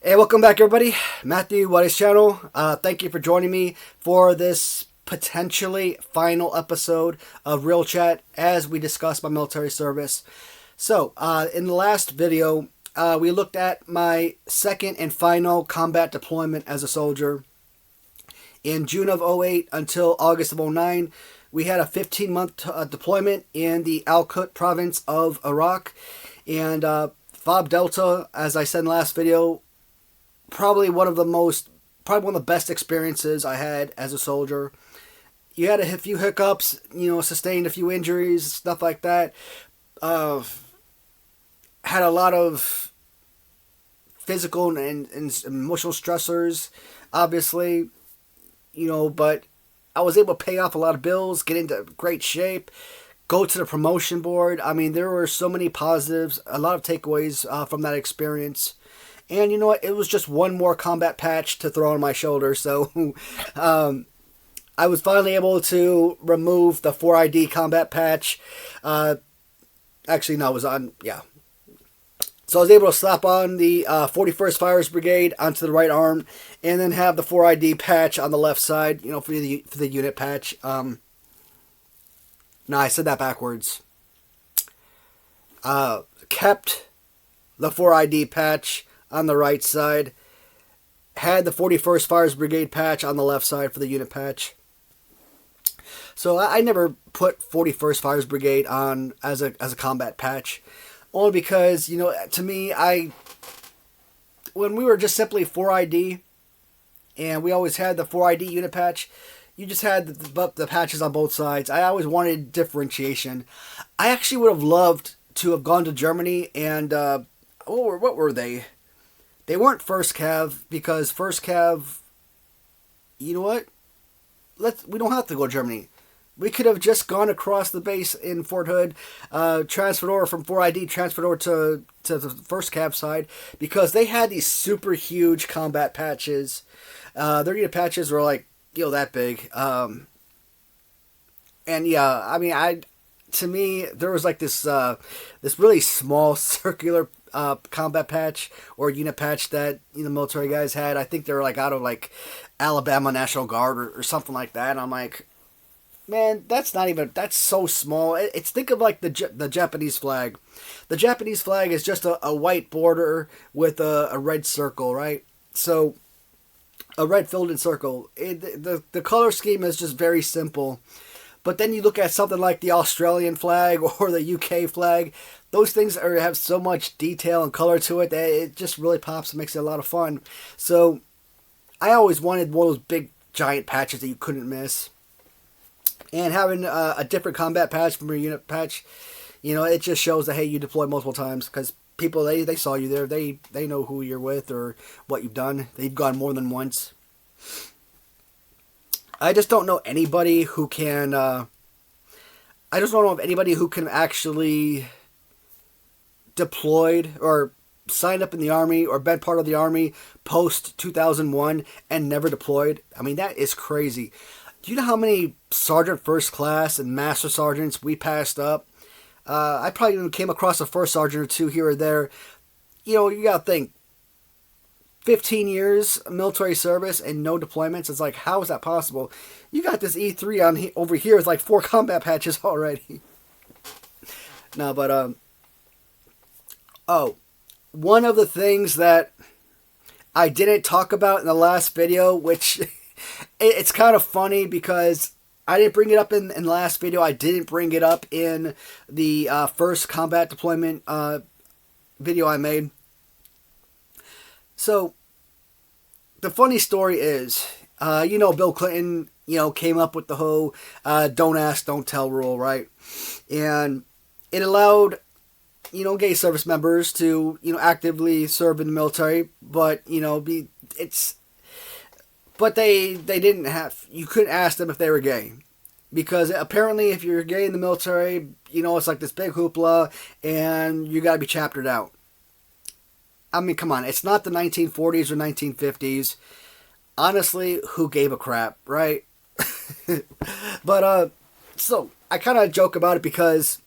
Hey, welcome back, everybody. Matthew, Watty's channel. Thank you for joining me for this potentially final episode of Real Chat as we discuss my military service. So, in the last video, we looked at my second and final combat deployment as a soldier. In June of 08 until August of 09, we had a 15-month deployment in the Al-Qut province of Iraq. And FOB Delta, as I said in the last video, probably one of the best experiences I had as a soldier. You had a few hiccups, sustained a few injuries, stuff like that. Had a lot of physical and emotional stressors, obviously, but I was able to pay off a lot of bills, get into great shape, go to the promotion board. I mean, there were so many positives, a lot of takeaways from that experience. And you know what? It was just one more combat patch to throw on my shoulder. So I was finally able to remove the 4ID combat patch. Actually, no, it was on, yeah. So I was able to slap on the 41st Fires Brigade onto the right arm and then have the 4ID patch on the left side, for the unit patch. No, I said that backwards. Kept the 4ID patch on the right side, had the 41st Fires Brigade patch on the left side for the unit patch. So I never put 41st Fires Brigade on as a combat patch, only because, to me, when we were just simply 4ID, and we always had the 4ID unit patch, you just had the patches on both sides. I always wanted differentiation. I actually would have loved to have gone to Germany and, what were they? They weren't First Cav, because First Cav, you know what? We don't have to go to Germany. We could have just gone across the base in Fort Hood, transferred over from 4ID, transferred over to the First Cav side, because they had these super huge combat patches. Their unit patches were like, that big. And yeah, I mean, to me, there was like this really small circular combat patch or unit patch that military guys had. I think they were like out of like Alabama National Guard or something like that. And I'm like, man, that's so small. It's think of like the Japanese flag. The Japanese flag is just a white border with a red circle, right? So a red filled in circle. The color scheme is just very simple. But then you look at something like the Australian flag or the UK flag. Those things have so much detail and color to it that it just really pops and makes it a lot of fun. So I always wanted one of those big giant patches that you couldn't miss. And having a different combat patch from your unit patch, it just shows that, hey, you deploy multiple times, because people, they saw you there. They know who you're with or what you've done. They've gone more than once. I just don't know anybody who can, I just don't know of anybody who can actually deployed or signed up in the Army or been part of the Army post 2001 and never deployed. I mean, that is crazy. Do you know how many Sergeant First Class and Master Sergeants we passed up? I probably even came across a First Sergeant or two here or there. You gotta think, 15 years military service and no deployments. It's like, how is that possible? You got this E3 over here with like 4 combat patches already. No, but one of the things that I didn't talk about in the last video, which it's kind of funny because I didn't bring it up in the last video. I didn't bring it up in the first combat deployment video I made. So, the funny story is, Bill Clinton, came up with the whole don't ask, don't tell rule, right? And it allowed, gay service members to, actively serve in the military, but, but they didn't have, you couldn't ask them if they were gay. Because apparently if you're gay in the military, it's like this big hoopla, and you gotta be chaptered out. I mean, come on, it's not the 1940s or 1950s. Honestly, who gave a crap, right? But, so, I kind of joke about it because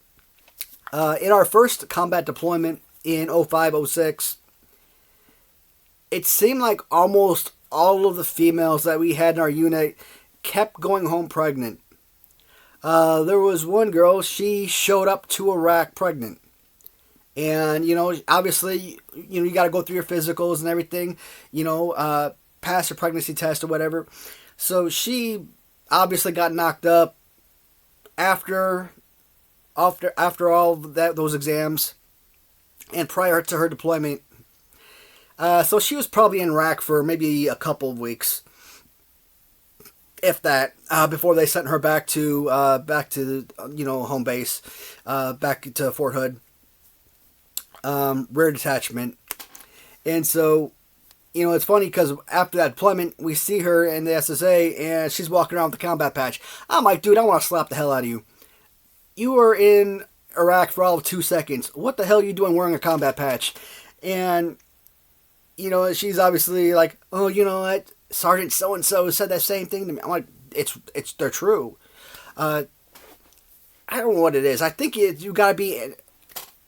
in our first combat deployment in 05, 06, it seemed like almost all of the females that we had in our unit kept going home pregnant. There was one girl, she showed up to Iraq pregnant. And, obviously, you got to go through your physicals and everything, pass your pregnancy test or whatever. So she obviously got knocked up after all of those exams and prior to her deployment. So she was probably in Iraq for maybe a couple of weeks, if that, before they sent her back to home base, back to Fort Hood, rear detachment. And so, it's funny because after that deployment, we see her in the SSA and she's walking around with the combat patch. I'm like, dude, I want to slap the hell out of you. You were in Iraq for all of 2 seconds. What the hell are you doing wearing a combat patch? And, she's obviously like, oh, you know what? Sergeant so-and-so said that same thing to me. I'm like, they're true. I don't know what it is. I think you got to be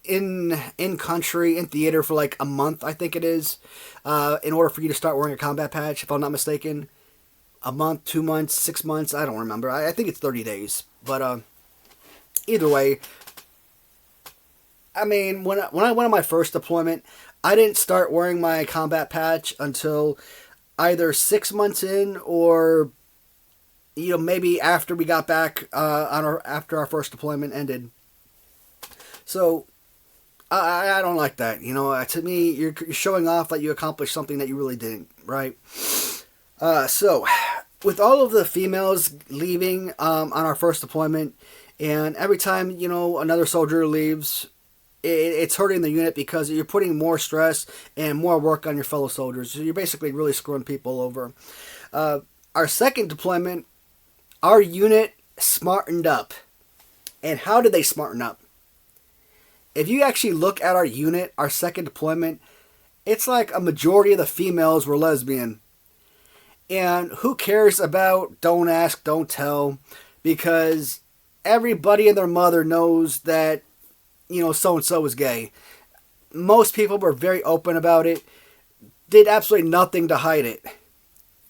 in country, in theater for like a month, I think it is, in order for you to start wearing a combat patch, if I'm not mistaken. A month, 2 months, 6 months, I don't remember. I think it's 30 days. But either way, I mean, when I went on my first deployment, I didn't start wearing my combat patch until either 6 months in or, maybe after we got back after our first deployment ended. So I don't like that. To me, you're showing off that you accomplished something that you really didn't, right? So with all of the females leaving on our first deployment, and every time another soldier leaves, it's hurting the unit because you're putting more stress and more work on your fellow soldiers. So you're basically really screwing people over. Our second deployment, our unit smartened up. And how did they smarten up? If you actually look at our unit, our second deployment, it's like a majority of the females were lesbian. And who cares about don't ask, don't tell? Because everybody and their mother knows that, so-and-so is gay. Most people were very open about it, did absolutely nothing to hide it.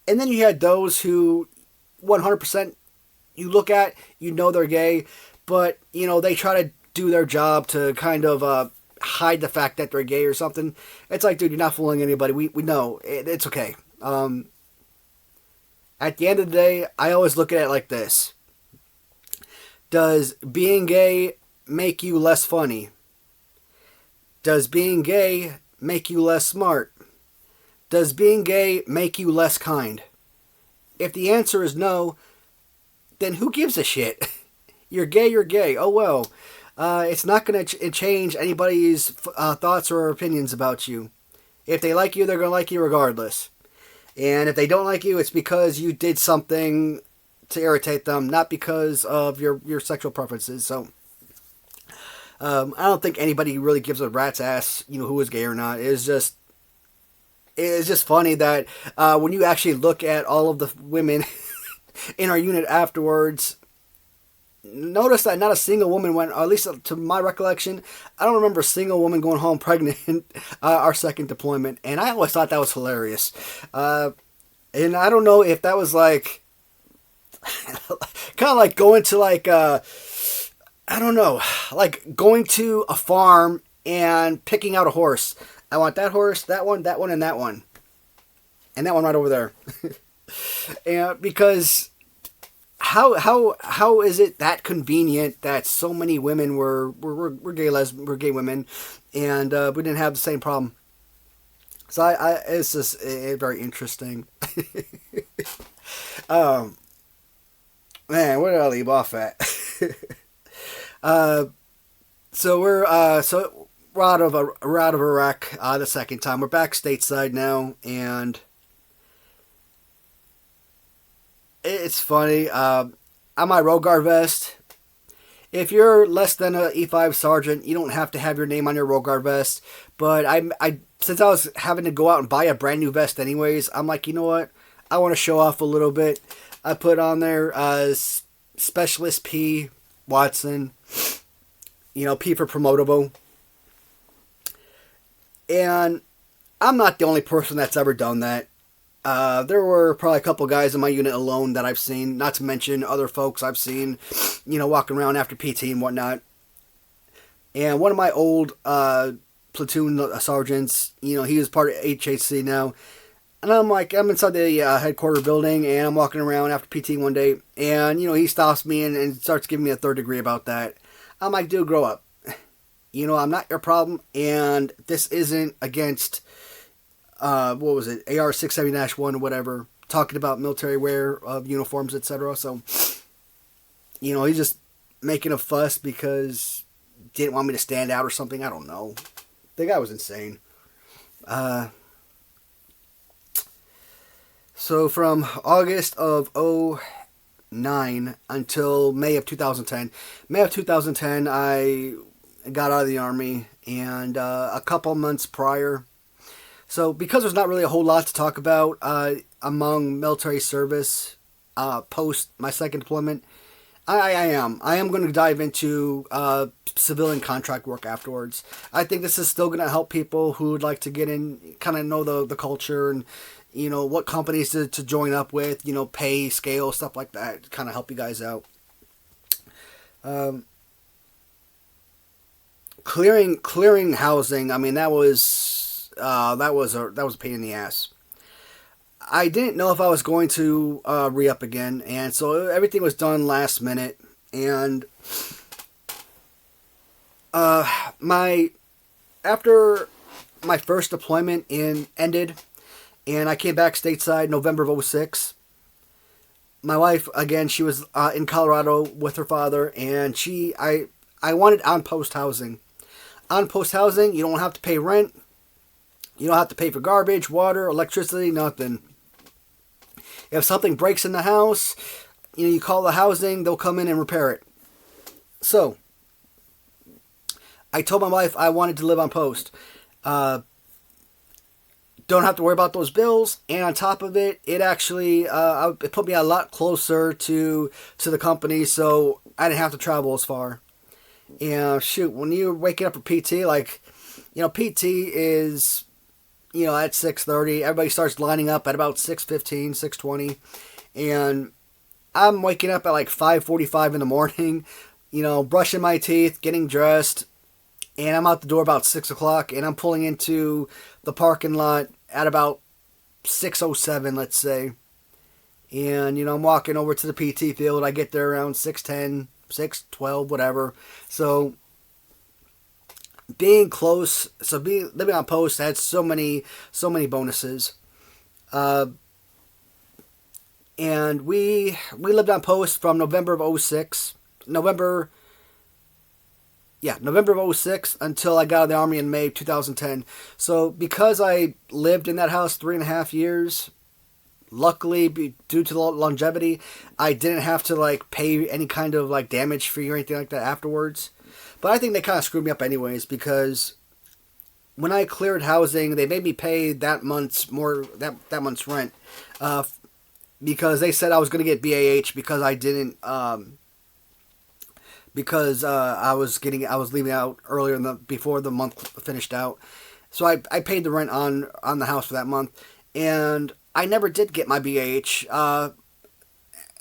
And then you had those who 100% you look at, they're gay, but, they try to do their job to kind of hide the fact that they're gay or something. It's like, dude, you're not fooling anybody. We know. It's okay. At the end of the day, I always look at it like this. Does being gay make you less funny? Does being gay make you less smart? Does being gay make you less kind? If the answer is no, then who gives a shit? You're gay, you're gay. Oh well. It's not going to change anybody's thoughts or opinions about you. If they like you, they're going to like you regardless. And if they don't like you, it's because you did something to irritate them, not because of your sexual preferences. So I don't think anybody really gives a rat's ass, who is gay or not. It's just funny that when you actually look at all of the women in our unit afterwards, notice that not a single woman went, or at least to my recollection, I don't remember a single woman going home pregnant our second deployment. And I always thought that was hilarious. And I don't know if that was like, kind of like going to like, I don't know, like going to a farm and picking out a horse. I want that horse, that one, and that one. And that one right over there. And because how is it that convenient that so many women were gay women, and we didn't have the same problem? So it's just very interesting. Man, where did I leave off at? So we're out of Iraq the second time. We're back stateside now, and it's funny. On my Road Guard vest, if you're less than an E5 sergeant, you don't have to have your name on your Road Guard vest. But I since I was having to go out and buy a brand new vest anyways, I'm like, you know what? I want to show off a little bit. I put on there Specialist P, Watson, P for promotable. And I'm not the only person that's ever done that. There were probably a couple guys in my unit alone that I've seen, not to mention other folks I've seen, walking around after PT and whatnot. And one of my old platoon sergeants, he was part of HHC now. And I'm inside the headquarters building, and I'm walking around after PT one day, and, he stops me and starts giving me a third degree about that. I'm like, dude, grow up. I'm not your problem, and this isn't against, what was it, AR 670-1 or whatever, talking about military wear of uniforms, etc. So, he's just making a fuss because didn't want me to stand out or something. I don't know. The guy was insane. So from August of 2009 until May of 2010. May of 2010, I got out of the Army, and a couple months prior. So because there's not really a whole lot to talk about among military service post my second deployment, I am going to dive into civilian contract work afterwards. I think this is still going to help people who would like to get in, kind of know the culture and, what companies to join up with, pay, scale, stuff like that, kind of help you guys out. Clearing housing, I mean, that was a pain in the ass. I didn't know if I was going to re-up again, and so everything was done last minute. And after my first deployment ended, and I came back stateside November of 2006. My wife, again, she was in Colorado with her father, and I wanted on-post housing. On-post housing, you don't have to pay rent. You don't have to pay for garbage, water, electricity, nothing. If something breaks in the house, you call the housing, they'll come in and repair it. So, I told my wife I wanted to live on post. Don't have to worry about those bills, and on top of it, it actually it put me a lot closer to the company, so I didn't have to travel as far. And shoot, when you're waking up for PT, PT is, at 6:30. Everybody starts lining up at about 6:15, 6:20, and I'm waking up at 5:45 in the morning, brushing my teeth, getting dressed, and I'm out the door about 6 o'clock, and I'm pulling into the parking lot at about 6:07, let's say. And, I'm walking over to the PT field. I get there around 6:10, 6:12, whatever. So, living on post had so many bonuses. And we lived on post from November of 2006. November of 2006 until I got out of the Army in May of 2010. So because I lived in that house 3.5 years, luckily, due to the longevity, I didn't have to pay any kind of damage fee or anything like that afterwards. But I think they kind of screwed me up anyways, because when I cleared housing, they made me pay that month's rent, because they said I was going to get BAH because I didn't. Because I was leaving out earlier before the month finished out, so I paid the rent on the house for that month, and I never did get my BAH,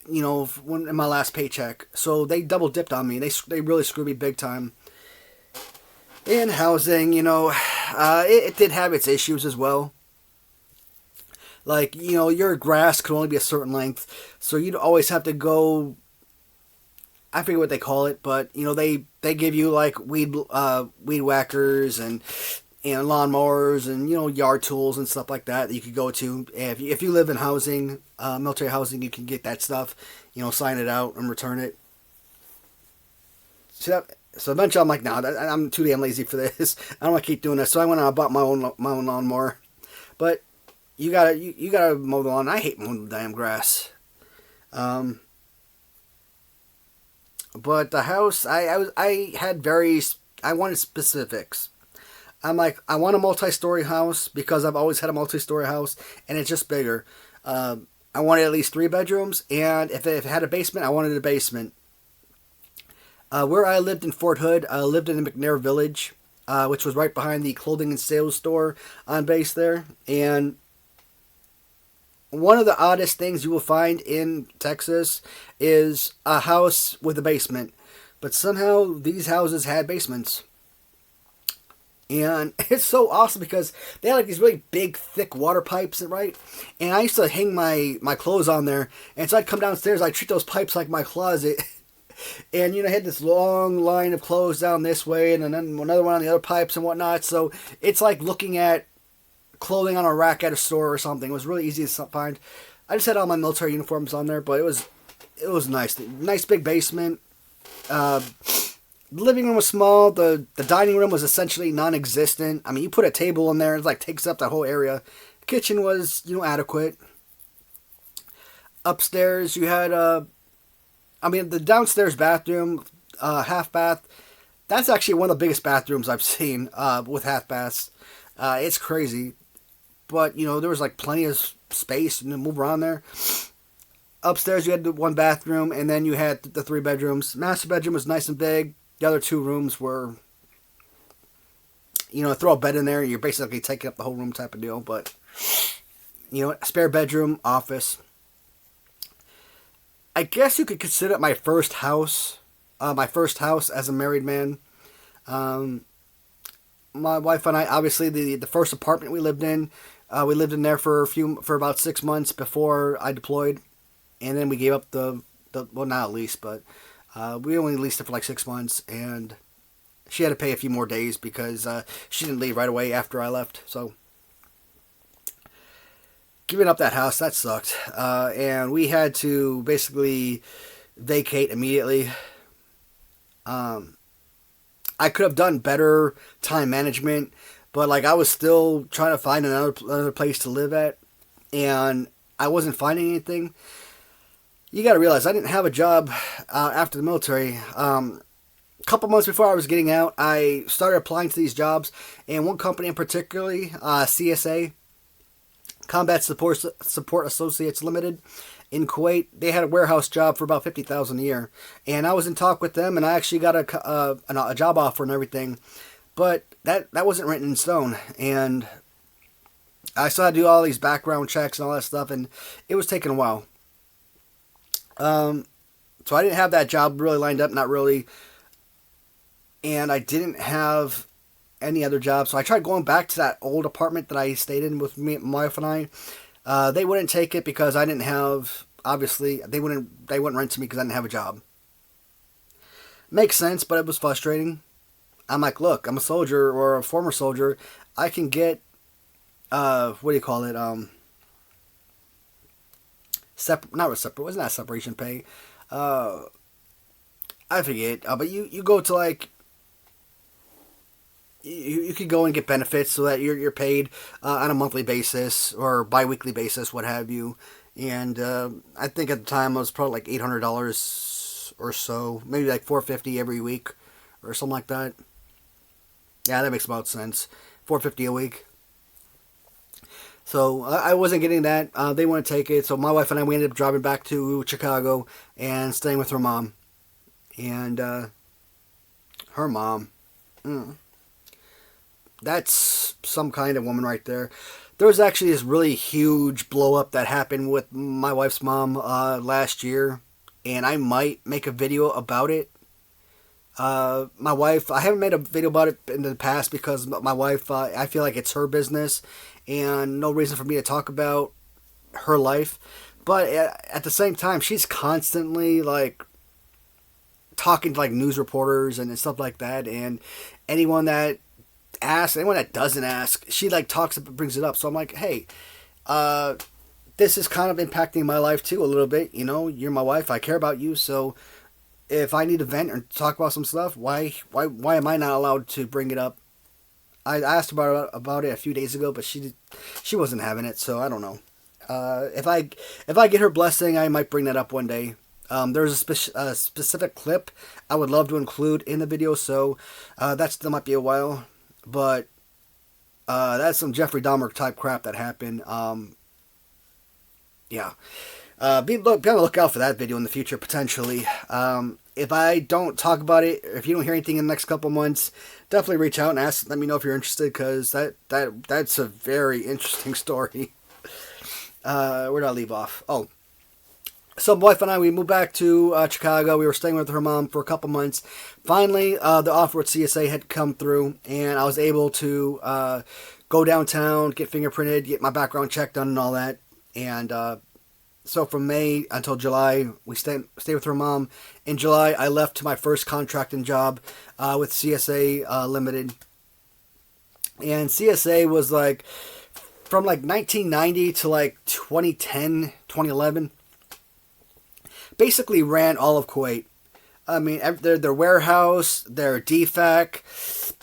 in my last paycheck. So they double dipped on me. They really screwed me big time. In housing, it did have its issues as well. Your grass could only be a certain length, so you'd always have to go. I forget what they call it, but they give you weed whackers and lawnmowers and yard tools and stuff like that you could go to. If you live in housing, military housing, you can get that stuff. Sign it out and return it. So eventually I'm like, nah, I'm too damn lazy for this. I don't want to keep doing this. So I went and I bought my own lawnmower. But you gotta mow the lawn. I hate mowing the damn grass. But the house, I wanted specifics. I'm like, I want a multi-story house because I've always had a multi-story house, and it's just bigger. I wanted at least 3 bedrooms, and if it had a basement, I wanted a basement. Where I lived in Fort Hood, I lived in the McNair Village. which was right behind the clothing and sales store on base there. And one of the oddest things you will find in Texas is a house with a basement. But somehow these houses had basements. And it's so awesome because they had like these really big, thick water pipes, right? And I used to hang my clothes on there. And so I'd come downstairs, I'd treat those pipes like my closet. And, I had this long line of clothes down this way and then another one on the other pipes and whatnot. So it's like looking at clothing on a rack at a store or something. It was really easy to find. I just had all my military uniforms on there, but it was nice. Nice big basement. The living room was small. The dining room was essentially non-existent. I mean, you put a table in there, it like takes up the whole area. The kitchen was, adequate. Upstairs, you had the downstairs bathroom, half bath. That's actually one of the biggest bathrooms I've seen with half baths. It's crazy, but there was like plenty of space to move around there. Upstairs, you had the one bathroom, and then you had the 3 bedrooms. Master bedroom was nice and big. The other 2 rooms were, throw a bed in there, you're basically taking up the whole room type of deal. But, spare bedroom, office. I guess you could consider it my first house. My first house as a married man. My wife and I, obviously, the first apartment we lived in there for about 6 months before I deployed. And then we gave up well, not a lease, but we only leased it for like 6 months, and she had to pay a few more days because she didn't leave right away after I left. So giving up that house, that sucked. And we had to basically vacate immediately. I could have done better time management, but like I was still trying to find another place to live at, and I wasn't finding anything. You got to realize I didn't have a job after the military. A couple months before I was getting out, I started applying to these jobs, and one company in particularly, CSA, Combat Support Associates Limited, in Kuwait, they had a warehouse job for about $50,000 a year, and I was in talk with them, and I actually got a job offer and everything, but that wasn't written in stone, and I still had to do all these background checks and all that stuff, and it was taking a while. So I didn't have that job really lined up, not really, and I didn't have any other job, so I tried going back to that old apartment that I stayed in with my wife and I. They wouldn't take it because I didn't have, obviously, they wouldn't rent to me because I didn't have a job. Makes sense, but it was frustrating. I'm like, look, I'm a soldier or a former soldier. I can get, what do you call it? Wasn't that separation pay? I forget. But you go to like, you could go and get benefits so that you're paid on a monthly basis or bi-weekly basis, what have you. And I think at the time it was probably like $800 or so, maybe like $450 every week or something like that. Yeah, that makes about sense. $450 a week. So I wasn't getting that. They wouldn't take it. So my wife and I, we ended up driving back to Chicago and staying with her mom. And her mom. That's some kind of woman right there. There was actually this really huge blow up that happened with my wife's mom last year, and I might make a video about it. My wife, I haven't made a video about it in the past because my wife, I feel like it's her business and no reason for me to talk about her life. But at the same time, she's constantly like talking to like news reporters and stuff like that, and anyone that doesn't ask, she like brings it up. So I'm like, hey, this is kind of impacting my life too a little bit. You're my wife. I care about you. So if I need to vent or talk about some stuff, why am I not allowed to bring it up? I asked about it a few days ago, but she wasn't having it. So I don't know. If I get her blessing, I might bring that up one day. There's a specific clip I would love to include in the video. So that still might be a while. But that's some Jeffrey Dahmer type crap that happened. Yeah. Be on the lookout for that video in the future potentially. If I don't talk about it, if you don't hear anything in the next couple months, definitely reach out and ask. Let me know if you're interested, because that's a very interesting story. Where did I leave off? Oh, so my wife and I, we moved back to Chicago. We were staying with her mom for a couple months. Finally, the offer with CSA had come through, and I was able to go downtown, get fingerprinted, get my background check done, and all that. And so from May until July, we stayed with her mom. In July, I left to my first contracting job with CSA Limited. And CSA was like from like 1990 to like 2010, 2011. Basically ran all of Kuwait. I mean, their warehouse, their DFAC,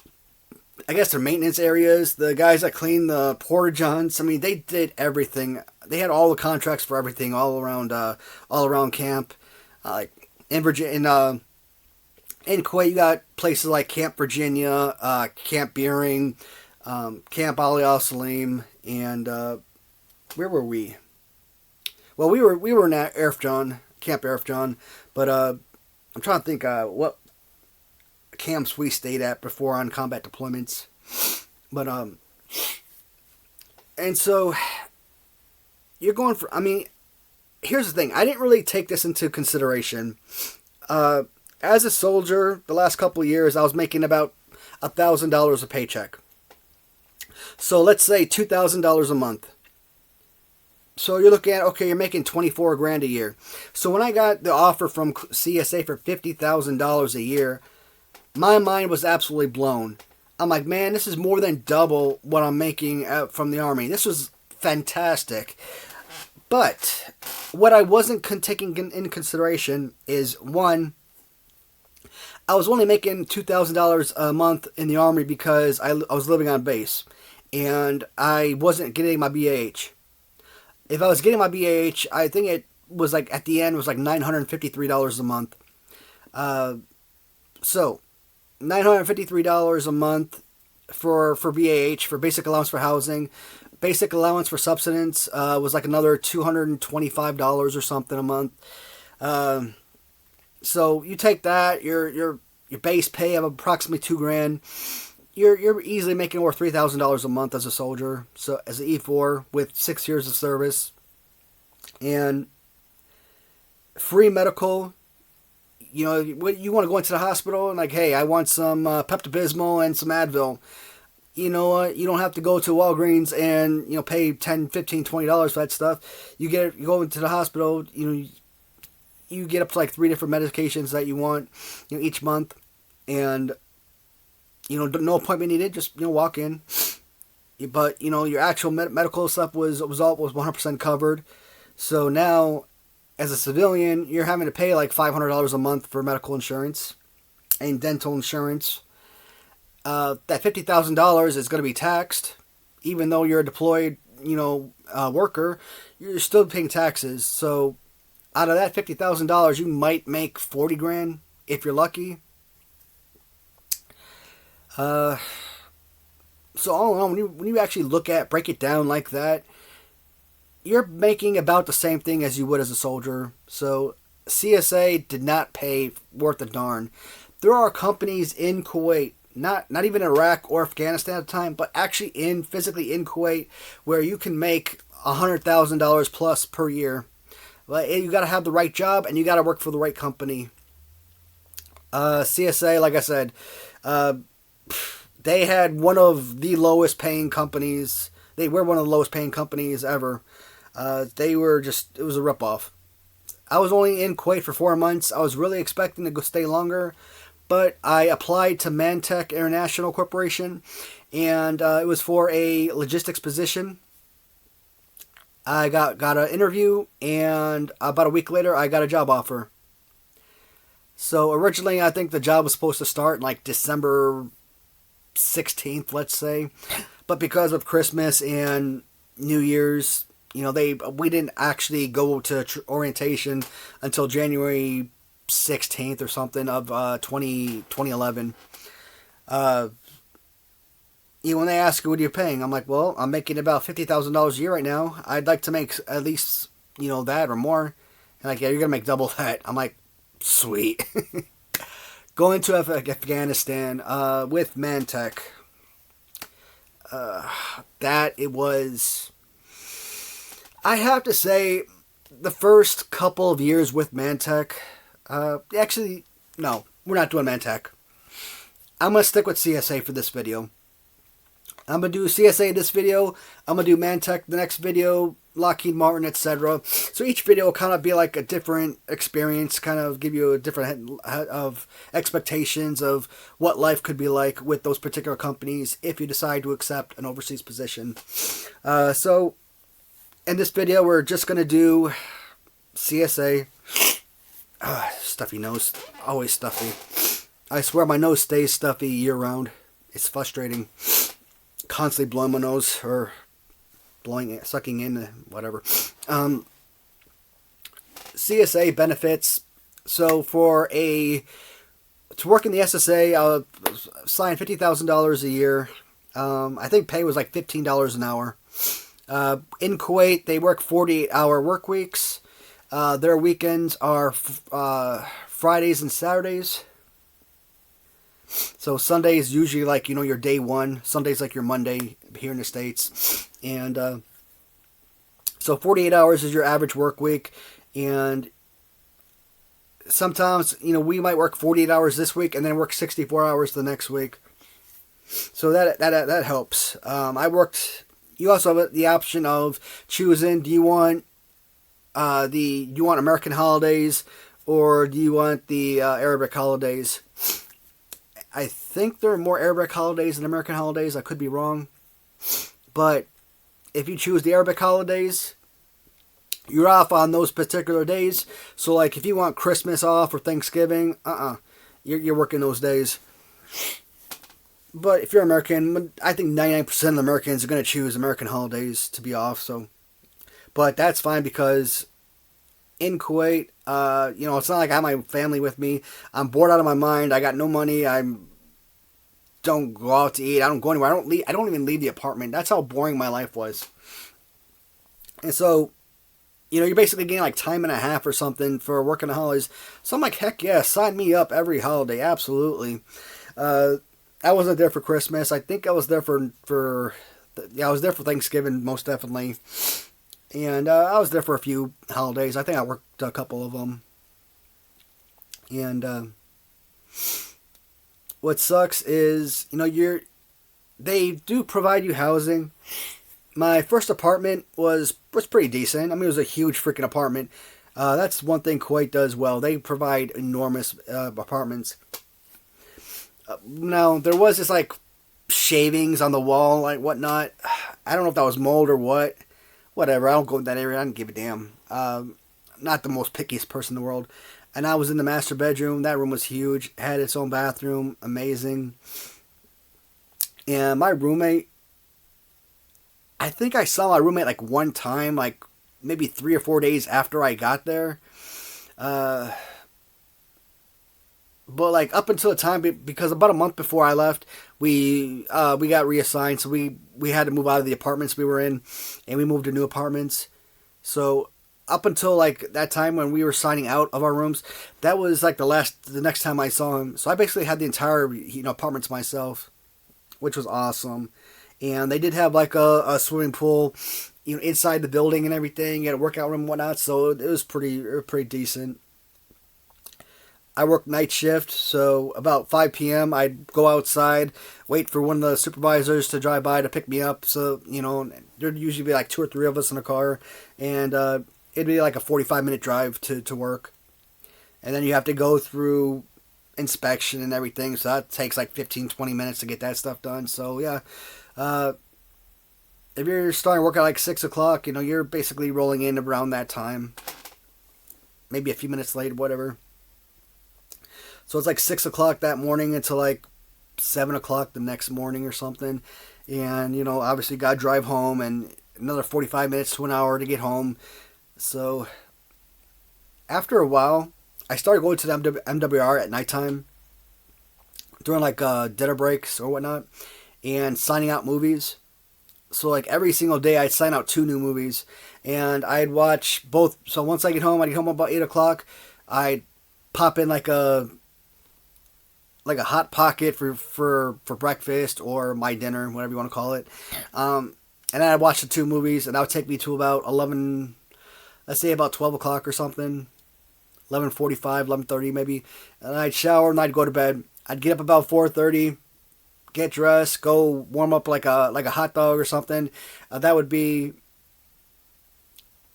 I guess their maintenance areas, the guys that clean the porta johns. I mean, they did everything. They had all the contracts for everything all around camp. Like in Virginia, in Kuwait, you got places like Camp Virginia, Camp Beering, Camp Ali Al Salim, and where were we? Well, we were in Camp Arif John, but I'm trying to think what camps we stayed at before on combat deployments. But and so you're going for. I mean, here's the thing. I didn't really take this into consideration. As a soldier, the last couple of years, I was making about $1,000 a paycheck. So let's say $2,000 a month. So you're looking at, okay, you're making $24,000 a year. So when I got the offer from CSA for $50,000 a year, my mind was absolutely blown. I'm like, man, this is more than double what I'm making from the Army. This was fantastic. But what I wasn't taking in consideration is, one, I was only making $2,000 a month in the Army because I was living on base. And I wasn't getting my BAH. If I was getting my BAH, I think it was like, at the end, it was like $953 a month. So, $953 a month for BAH, for basic allowance for housing. Basic allowance for subsistence was like another $225 or something a month. So you take that, your base pay of approximately $2,000. You're easily making over $3,000 a month as a soldier. So as an E4 with 6 years of service, and free medical. You know, you want to go into the hospital and like, hey, I want some Pepto-Bismol and some Advil. You know what? You don't have to go to Walgreens and, you know, pay $10, $15, $20 for that stuff. You go into the hospital. You know, you get up to like 3 different medications that you want, you know, each month, and you know, no appointment needed. Just, you know, walk in. But you know, your actual medical stuff was 100% covered. So now, as a civilian, you're having to pay like $500 a month for medical insurance and dental insurance. That $50,000 is going to be taxed, even though you're a deployed, you know, worker. You're still paying taxes. So out of that $50,000, you might make $40,000 if you're lucky. So all in all, when you actually break it down like that, you're making about the same thing as you would as a soldier. So CSA did not pay worth a darn. There are companies in Kuwait, not even Iraq or Afghanistan at the time, but actually physically in Kuwait, where you can make $100,000 plus per year. But you got to have the right job and you got to work for the right company. CSA, like I said, they had one of the lowest paying companies. They were one of the lowest paying companies ever. It was a ripoff. I was only in Kuwait for 4 months. I was really expecting to go stay longer, but I applied to Mantech International Corporation, and it was for a logistics position. I got an interview, and about a week later, I got a job offer. So originally, I think the job was supposed to start in like December 16th, let's say, but because of Christmas and New Year's, you know, we didn't actually go to orientation until January 16th or something of 2011. When they ask you what you're paying, I'm like, well, I'm making about $50,000 a year right now. I'd like to make at least that or more. And like, yeah, you're gonna make double that. I'm like, sweet. Going to Afghanistan with Mantech. That it was. I have to say, the first couple of years with Mantech. Actually, no, we're not doing Mantech. I'm gonna stick with CSA for this video. I'm gonna do CSA this video. I'm gonna do Mantech the next video, Lockheed Martin, etc. So each video will kind of be like a different experience, kind of give you a different of expectations of what life could be like with those particular companies if you decide to accept an overseas position. So in this video, we're just gonna do CSA. Stuffy nose, always stuffy. I swear my nose stays stuffy year round. It's frustrating. Constantly blowing my nose or sucking in, whatever. CSA benefits. So to work in the SSA, I'll sign $50,000 a year. I think pay was like $15 an hour. In Kuwait, they work 48-hour work weeks. Their weekends are Fridays and Saturdays. So Sunday is usually like, your day one. Sunday's like your Monday here in the States. And so 48 hours is your average work week. And sometimes, we might work 48 hours this week and then work 64 hours the next week. So that helps. You also have the option of choosing, do you want American holidays or do you want the Arabic holidays? I think there are more Arabic holidays than American holidays. I could be wrong. But if you choose the Arabic holidays, you're off on those particular days. So like if you want Christmas off or Thanksgiving, you're working those days. But if you're American, I think 99% of Americans are going to choose American holidays to be off. But that's fine because in Kuwait, it's not like I have my family with me. I'm bored out of my mind. I got no money. I don't go out to eat. I don't go anywhere. I don't even leave the apartment. That's how boring my life was. And so, you're basically getting like time and a half or something for working the holidays. So I'm like, heck yeah, sign me up every holiday. Absolutely. I wasn't there for Christmas. I think I was there I was there for Thanksgiving, most definitely. And I was there for a few holidays. I think I worked a couple of them. And what sucks is, they do provide you housing. My first apartment was pretty decent. I mean, it was a huge freaking apartment. That's one thing Kuwait does well. They provide enormous apartments. Now, there was this, like, shavings on the wall, like, whatnot. I don't know if that was mold or what. Whatever, I don't go in that area. I don't give a damn. Not the most pickiest person in the world. And I was in the master bedroom. That room was huge. Had its own bathroom. Amazing. And my roommate, I think I saw my roommate like one time, like maybe 3 or 4 days after I got there. But like up until the time, because about a month before I left, we got reassigned, so we had to move out of the apartments we were in, and we moved to new apartments. So up until like that time when we were signing out of our rooms, that was like the next time I saw him. So I basically had the entire apartment to myself, which was awesome. And they did have like a swimming pool, inside the building and everything, and a workout room and whatnot. So it was pretty decent. I worked night shift, so about 5 p.m. I'd go outside, wait for one of the supervisors to drive by to pick me up. So, there'd usually be like 2 or 3 of us in a car, and it'd be like a 45-minute drive to work. And then you have to go through inspection and everything, so that takes like 15, 20 minutes to get that stuff done. So, yeah, if you're starting work at like 6 o'clock, you're basically rolling in around that time. Maybe a few minutes late, whatever. So it's like 6 o'clock that morning until like 7 o'clock the next morning or something. And, obviously got to drive home and another 45 minutes to an hour to get home. So after a while, I started going to the MWR at nighttime during like dinner breaks or whatnot and signing out movies. So like every single day, I'd sign out two new movies, and I'd watch both. So once I'd get home about 8 o'clock. I'd pop in like a hot pocket for breakfast or my dinner, whatever you want to call it. And then I'd watch the two movies, and that would take me to about 11, let's say about 12 o'clock or something, 11:45, 11:30 maybe. And I'd shower and I'd go to bed. I'd get up about 4:30, get dressed, go warm up like a hot dog or something. That would be,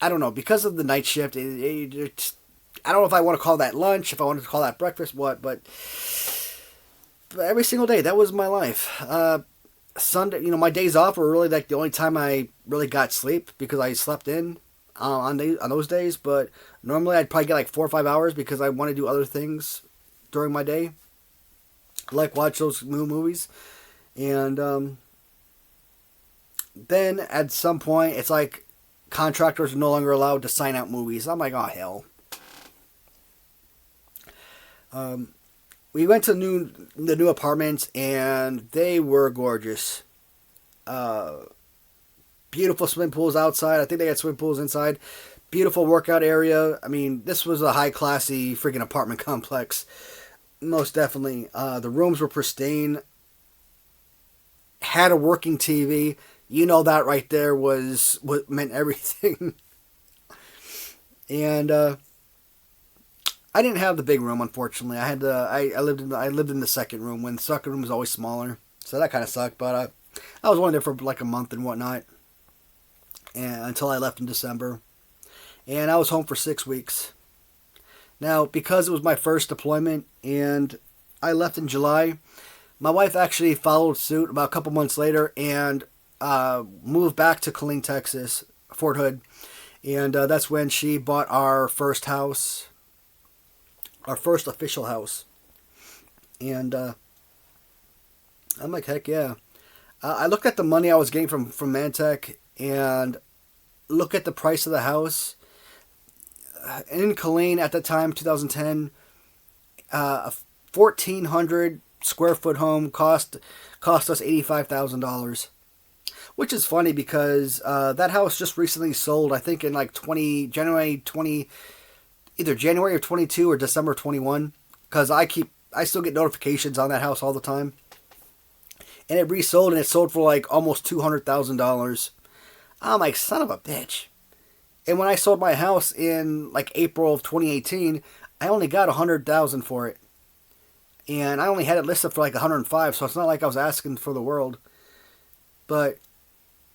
I don't know, because of the night shift. I don't know if I want to call that lunch, if I want to call that breakfast, what, but every single day, that was my life. Sunday, my days off were really like the only time I really got sleep because I slept in on those days. But normally I'd probably get like 4 or 5 hours because I want to do other things during my day, like watch those new movies. And then at some point, it's like contractors are no longer allowed to sign out movies. I'm like, oh hell. We went to the new apartments, and they were gorgeous. Beautiful swimming pools outside. I think they had swimming pools inside. Beautiful workout area. I mean, this was a high classy freaking apartment complex. Most definitely. The rooms were pristine. Had a working TV. You know that right there was what meant everything. And I didn't have the big room, unfortunately. I lived in the second room when the second room was always smaller, so that kind of sucked. But I was only there for like a month and whatnot, and until I left in December, and I was home for 6 weeks. Now, because it was my first deployment and I left in July, my wife actually followed suit about a couple months later and moved back to Killeen, Texas, Fort Hood, and that's when she bought our first house. Our first official house. And I'm like, heck yeah. I looked at the money I was getting from Mantech and look at the price of the house. In Killeen at the time, 2010, a 1,400 square foot home cost us $85,000. Which is funny because that house just recently sold, I think in like either January of 22 or December 21, because I still get notifications on that house all the time. And it resold, and it sold for like almost $200,000. I'm like, son of a bitch. And when I sold my house in like April of 2018, I only got $100,000 for it. And I only had it listed for like $105, so it's not like I was asking for the world. But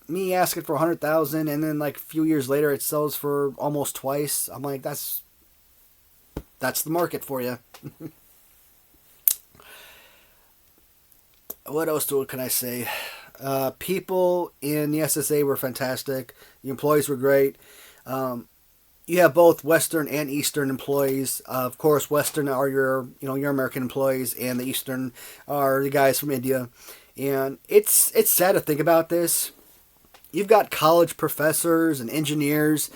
me asking for $100,000, and then like a few years later it sells for almost twice. I'm like, that's the market for you. What else can I say? People in the SSA were fantastic. The employees were great. You have both Western and Eastern employees. Of course, Western are your American employees, and the Eastern are the guys from India. And it's sad to think about this. You've got college professors and engineers,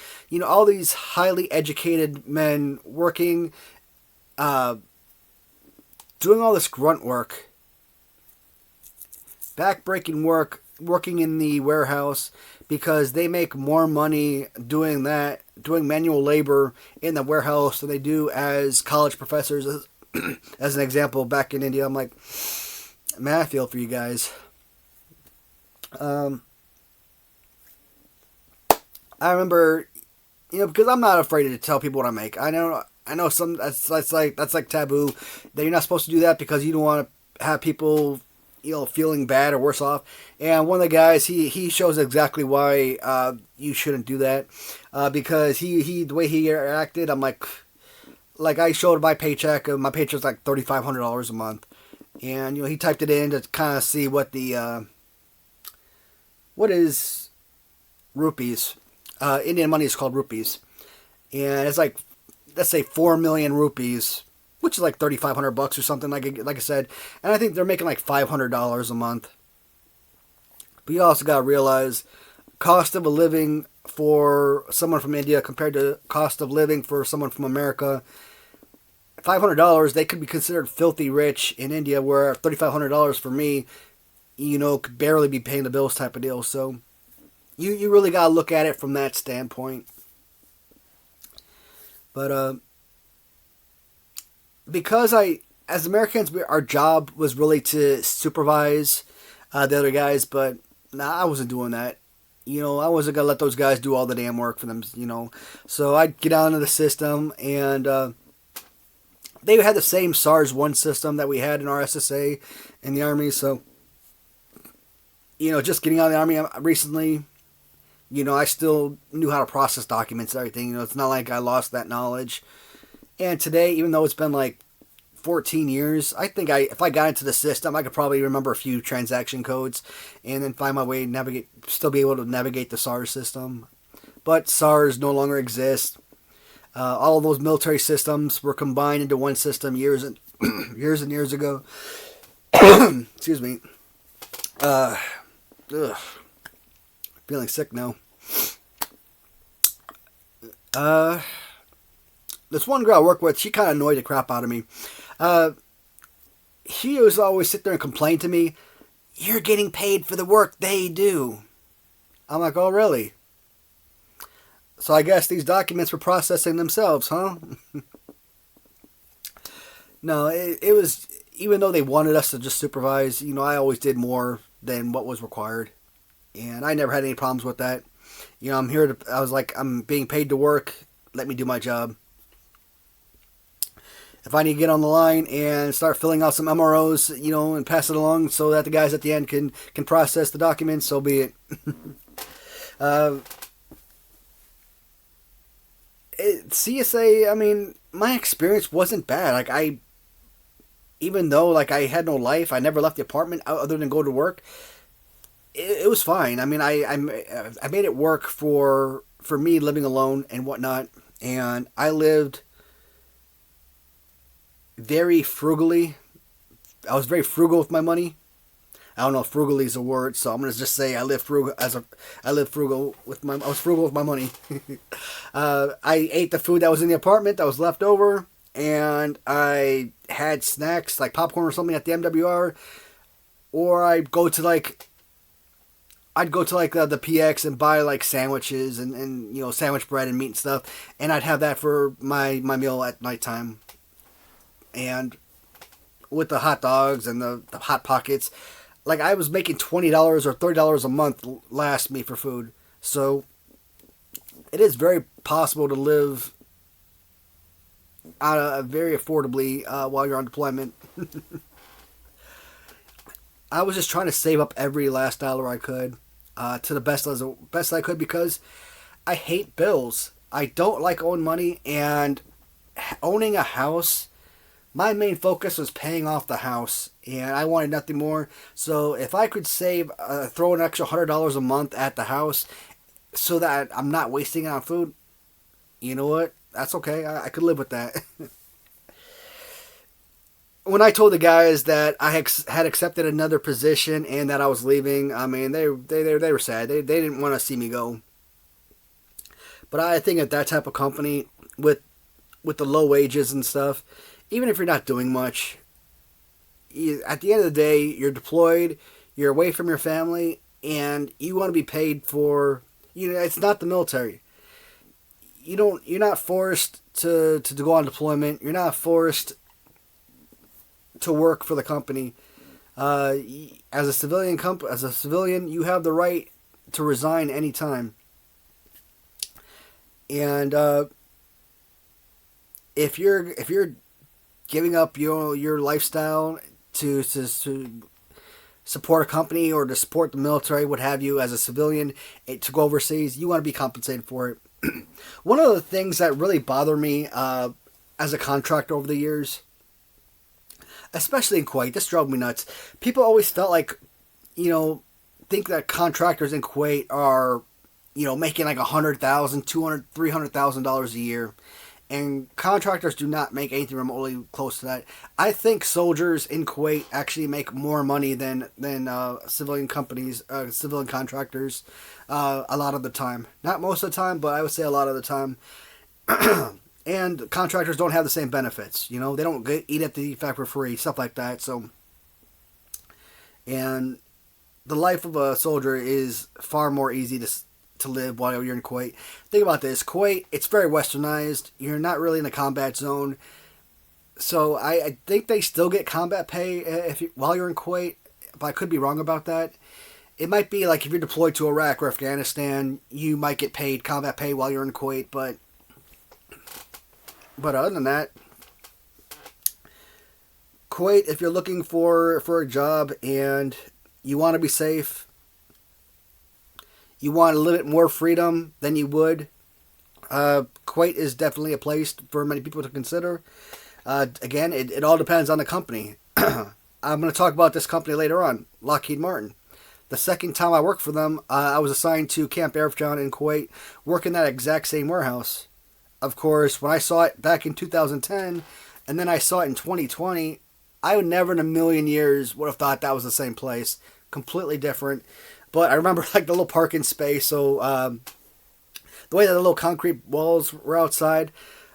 all these highly educated men working, doing all this grunt work, backbreaking work, working in the warehouse because they make more money doing manual labor in the warehouse than they do as college professors. As an example, back in India, I'm like, man, I feel for you guys. I remember, because I'm not afraid to tell people what I make. I know some that's like taboo, that you're not supposed to do that because you don't want to have people, feeling bad or worse off. And one of the guys, he shows exactly why you shouldn't do that, because he the way he acted, I'm like I showed my paycheck, and my paycheck's like $3,500 a month, and he typed it in to kind of see what what is rupees. Indian money is called rupees, and it's like, let's say 4 million rupees, which is like $3,500 or something, like I said. And I think they're making like $500 a month. But you also got to realize, cost of a living for someone from India compared to cost of living for someone from America, $500, they could be considered filthy rich in India, where $3,500 for me, could barely be paying the bills type of deal. So You really gotta look at it from that standpoint. But because as Americans, our job was really to supervise the other guys, but nah, I wasn't doing that. I wasn't gonna let those guys do all the damn work for them. So I'd get out into the system, and they had the same SARS-1 system that we had in our SSA in the Army. So just getting out of the Army recently, I still knew how to process documents and everything. It's not like I lost that knowledge. And today, even though it's been like 14 years, I think if I got into the system, I could probably remember a few transaction codes and then find my way to navigate, still be able to navigate the SARS system. But SARS no longer exists. All of those military systems were combined into one system years and years ago. Excuse me. Feeling sick now. This one girl I work with, she kind of annoyed the crap out of me. She was always sit there and complain to me, "You're getting paid for the work they do." I'm like, "Oh, really?" So I guess these documents were processing themselves, huh? No, it was, even though they wanted us to just supervise, I always did more than what was required. And I never had any problems with that. I was like, I'm being paid to work. Let me do my job. If I need to get on the line and start filling out some MROs, and pass it along so that the guys at the end can process the documents, so be it. CSA, I mean, my experience wasn't bad. Like, even though like I had no life, I never left the apartment other than go to work. It was fine. I mean, I made it work for me living alone and whatnot, and I lived very frugally. I was very frugal with my money. I don't know if frugally is a word, so I'm gonna just say I was frugal with my money. I ate the food that was in the apartment that was left over, and I had snacks like popcorn or something at the MWR, or I'd go to the PX and buy like sandwiches and sandwich bread and meat and stuff, and I'd have that for my meal at nighttime. And with the hot dogs and the hot pockets, like I was making $20 or $30 a month last me for food. So it is very possible to live very affordably while you're on deployment. I was just trying to save up every last dollar I could to the best I could, because I hate bills. I don't like owing money, and owning a house, my main focus was paying off the house, and I wanted nothing more. So if I could throw an extra $100 a month at the house so that I'm not wasting it on food, you know what? That's okay. I could live with that. When I told the guys that I had accepted another position and that I was leaving, I mean, they were sad. They didn't want to see me go. But I think at that type of company with the low wages and stuff, even if you're not doing much, at the end of the day, you're deployed, you're away from your family, and you want to be paid for. It's not the military. You're not forced to go on deployment. You're not forced to work for the company. As a civilian, you have the right to resign anytime. And if you're giving up your lifestyle to support a company or to support the military, what have you, as a civilian, to go overseas, you want to be compensated for it. One of the things that really bothered me as a contractor over the years, especially in Kuwait, this drove me nuts. People always felt like, think that contractors in Kuwait are, making like $100,000, $200,000, $300,000 a year. And contractors do not make anything remotely close to that. I think soldiers in Kuwait actually make more money than civilian companies, civilian contractors, a lot of the time. Not most of the time, but I would say a lot of the time. And contractors don't have the same benefits. They don't eat at the factory for free, stuff like that. So, and the life of a soldier is far more easy to live while you're in Kuwait. Think about this. Kuwait, it's very westernized. You're not really in a combat zone. So I think they still get combat pay while you're in Kuwait, but I could be wrong about that. It might be like if you're deployed to Iraq or Afghanistan, you might get paid combat pay while you're in Kuwait, but other than that, Kuwait, if you're looking for a job and you want to be safe, you want a little bit more freedom than you would, Kuwait is definitely a place for many people to consider. Again, it all depends on the company. I'm going to talk about this company later on, Lockheed Martin. The second time I worked for them, I was assigned to Camp Arifjan in Kuwait, working that exact same warehouse. Of course, when I saw it back in 2010, and then I saw it in 2020, I would never in a million years would have thought that was the same place. Completely different. But I remember like the little parking space, so the way that the little concrete walls were outside,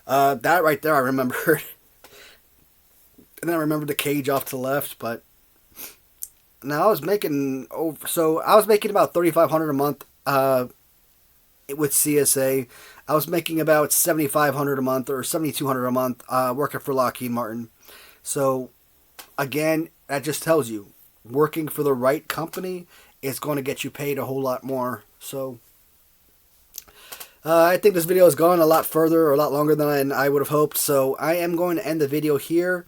that right there I remembered. And then I remember the cage off to the left, but now I was making about $3,500 a month with CSA. I was making about $7,500 a month or $7,200 a month working for Lockheed Martin. So again, that just tells you working for the right company is going to get you paid a whole lot more. So I think this video has gone a lot further or a lot longer than I would have hoped. So I am going to end the video here.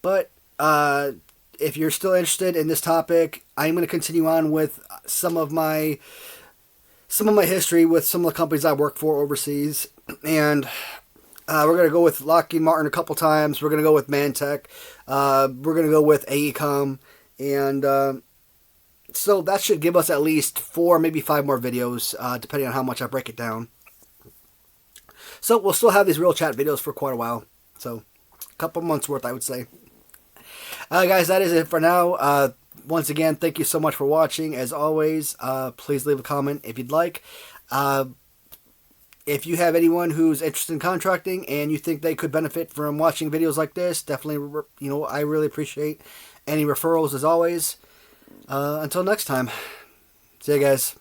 But if you're still interested in this topic, I'm going to continue on with some of my history with some of the companies I work for overseas, and we're going to go with Lockheed Martin a couple times. We're going to go with Mantech. We're going to go with AECOM, and so that should give us at least 4, maybe 5 more videos, depending on how much I break it down. So we'll still have these real chat videos for quite a while. So a couple months worth, I would say. Guys, that is it for now. Once again, thank you so much for watching. As always, please leave a comment if you'd like. If you have anyone who's interested in contracting and you think they could benefit from watching videos like this, definitely, I really appreciate any referrals as always. Until next time, see you guys.